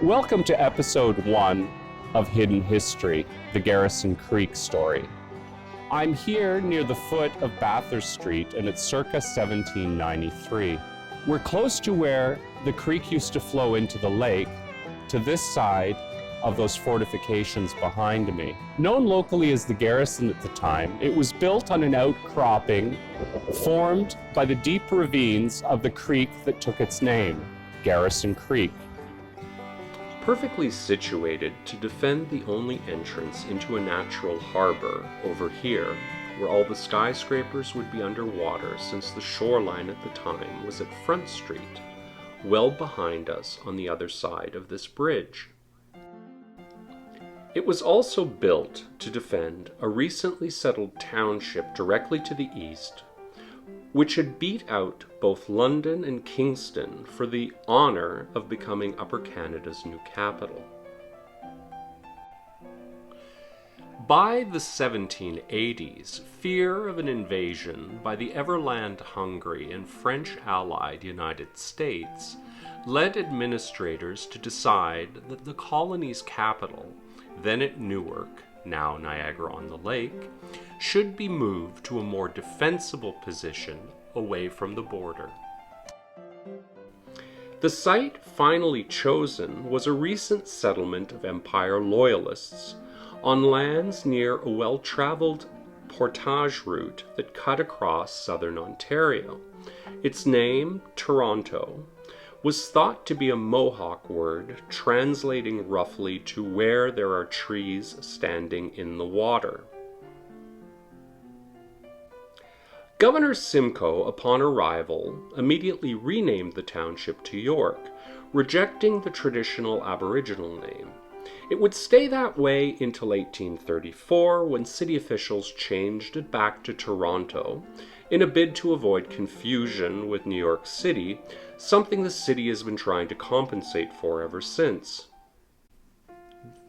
Welcome to episode 1 of Hidden History, the Garrison Creek story. I'm here near the foot of Bathurst Street, and it's circa 1793. We're close to where the creek used to flow into the lake, to this side of those fortifications behind me. Known locally as the Garrison at the time, it was built on an outcropping formed by the deep ravines of the creek that took its name, Garrison Creek. Perfectly situated to defend the only entrance into a natural harbor over here, where all the skyscrapers would be underwater since the shoreline at the time was at Front Street, well behind us on the other side of this bridge. It was also built to defend a recently settled township directly to the east, which had beat out both London and Kingston for the honor of becoming Upper Canada's new capital. By the 1780s, fear of an invasion by the ever-land-hungry and French-allied United States led administrators to decide that the colony's capital, then at Newark, now Niagara-on-the-Lake, should be moved to a more defensible position away from the border. The site finally chosen was a recent settlement of Empire Loyalists on lands near a well-traveled portage route that cut across southern Ontario. Its name, Toronto, was thought to be a Mohawk word translating roughly to where there are trees standing in the water. Governor Simcoe, upon arrival, immediately renamed the township to York, rejecting the traditional Aboriginal name. It would stay that way until 1834, when city officials changed it back to Toronto in a bid to avoid confusion with New York City, something the city has been trying to compensate for ever since.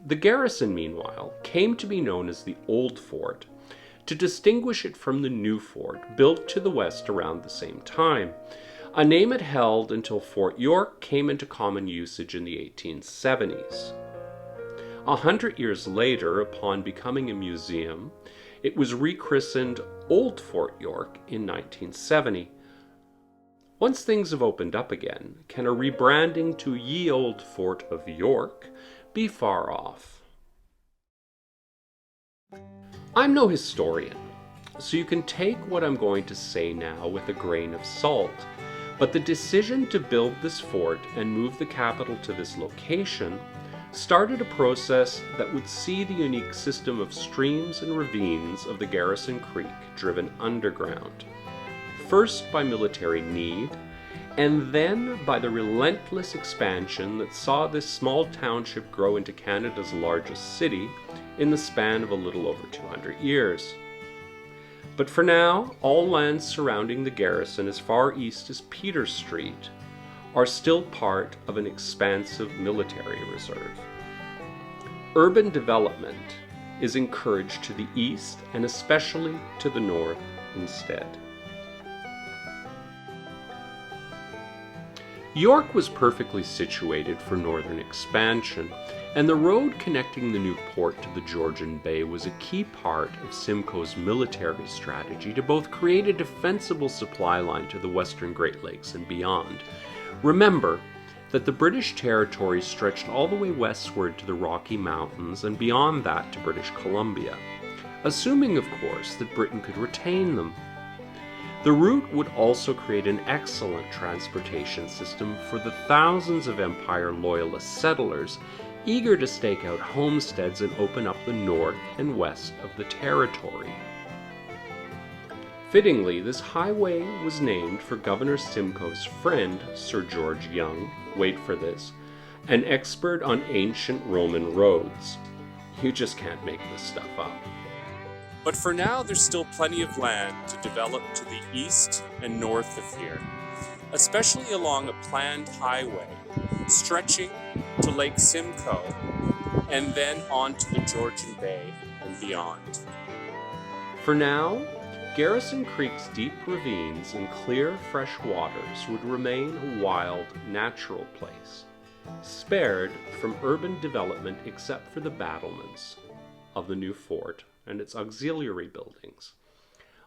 The garrison, meanwhile, came to be known as the Old Fort, to distinguish it from the new fort, built to the west around the same time, a name it held until Fort York came into common usage in the 1870s. 100 years later, upon becoming a museum, it was rechristened Old Fort York in 1970. Once things have opened up again, can a rebranding to Ye Old Fort of York be far off? I'm no historian, so you can take what I'm going to say now with a grain of salt, but the decision to build this fort and move the capital to this location started a process that would see the unique system of streams and ravines of the Garrison Creek driven underground, first by military need, and then by the relentless expansion that saw this small township grow into Canada's largest city in the span of a little over 200 years. But for now, all lands surrounding the garrison as far east as Peter Street are still part of an expansive military reserve. Urban development is encouraged to the east and especially to the north instead. York was perfectly situated for northern expansion, and the road connecting the new port to the Georgian Bay was a key part of Simcoe's military strategy to both create a defensible supply line to the western Great Lakes and beyond. Remember that the British territory stretched all the way westward to the Rocky Mountains and beyond that to British Columbia, assuming, of course, that Britain could retain them. The route would also create an excellent transportation system for the thousands of Empire Loyalist settlers eager to stake out homesteads and open up the north and west of the territory. Fittingly, this highway was named for Governor Simcoe's friend, Sir George Young, wait for this, an expert on ancient Roman roads. You just can't make this stuff up. But for now, there's still plenty of land to develop to the east and north of here, especially along a planned highway stretching to Lake Simcoe and then on to the Georgian Bay and beyond. For now, Garrison Creek's deep ravines and clear fresh waters would remain a wild, natural place, spared from urban development except for the battlements of the new fort and its auxiliary buildings.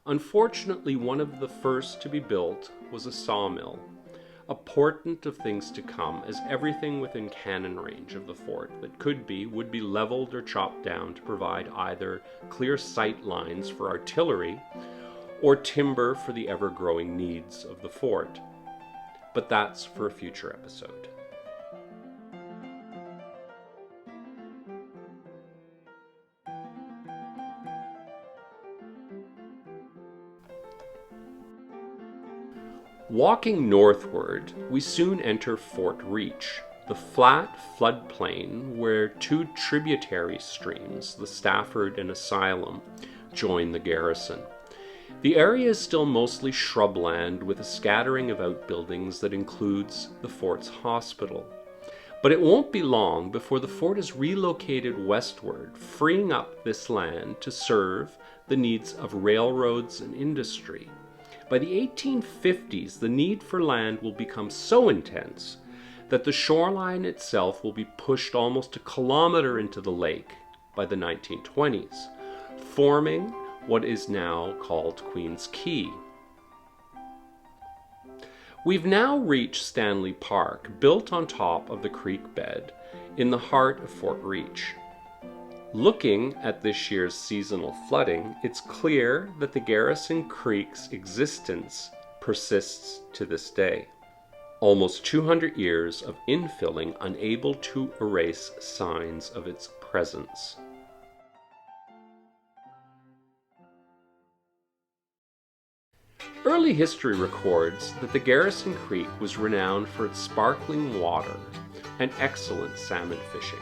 Unfortunately, one of the first to be built was a sawmill, a portent of things to come, as everything within cannon range of the fort that would be leveled or chopped down to provide either clear sight lines for artillery or timber for the ever-growing needs of the fort. But that's for a future episode. Walking northward, we soon enter Fort Reach, the flat floodplain where two tributary streams, the Stafford and Asylum, join the garrison. The area is still mostly shrubland with a scattering of outbuildings that includes the fort's hospital. But it won't be long before the fort is relocated westward, freeing up this land to serve the needs of railroads and industry. By the 1850s, the need for land will become so intense that the shoreline itself will be pushed almost a kilometer into the lake by the 1920s, forming what is now called Queen's Quay. We've now reached Stanley Park, built on top of the creek bed in the heart of Fort Reach. Looking at this year's seasonal flooding, it's clear that the Garrison Creek's existence persists to this day. Almost 200 years of infilling unable to erase signs of its presence. Early history records that the Garrison Creek was renowned for its sparkling water and excellent salmon fishing.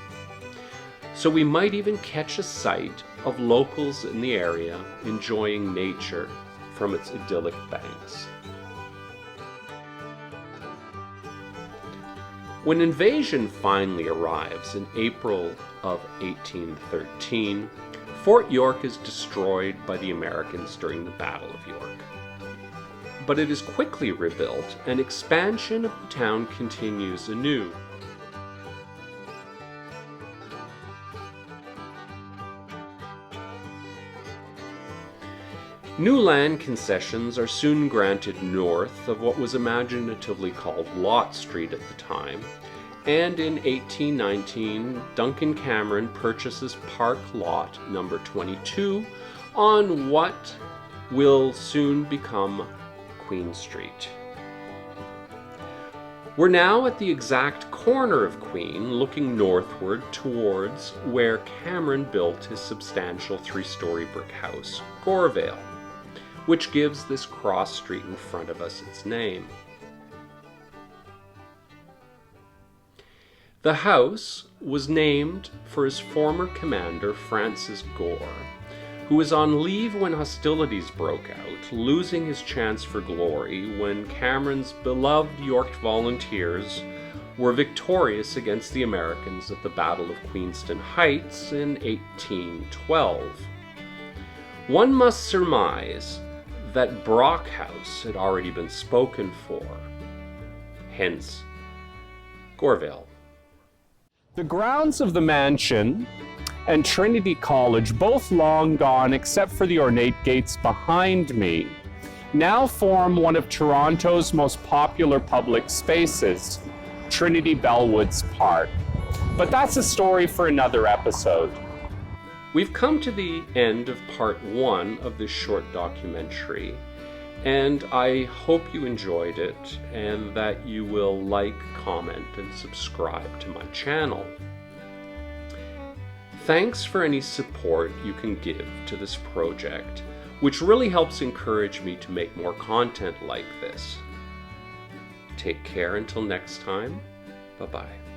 So we might even catch a sight of locals in the area enjoying nature from its idyllic banks. When invasion finally arrives in April of 1813, Fort York is destroyed by the Americans during the Battle of York. But it is quickly rebuilt, and expansion of the town continues anew. New land concessions are soon granted north of what was imaginatively called Lot Street at the time, and in 1819, Duncan Cameron purchases Park Lot number 22 on what will soon become Queen Street. We're now at the exact corner of Queen, looking northward towards where Cameron built his substantial three-story brick house, Gore Vale, which gives this cross street in front of us its name. The house was named for his former commander, Francis Gore, who was on leave when hostilities broke out, losing his chance for glory when Cameron's beloved York Volunteers were victorious against the Americans at the Battle of Queenston Heights in 1812. One must surmise that Brock House had already been spoken for, hence Gore Vale. The grounds of the mansion and Trinity College, both long gone except for the ornate gates behind me, now form one of Toronto's most popular public spaces, Trinity Bellwoods Park. But that's a story for another episode. We've come to the end of part 1 of this short documentary, and I hope you enjoyed it and that you will like, comment, and subscribe to my channel. Thanks for any support you can give to this project, which really helps encourage me to make more content like this. Take care until next time. Bye-bye.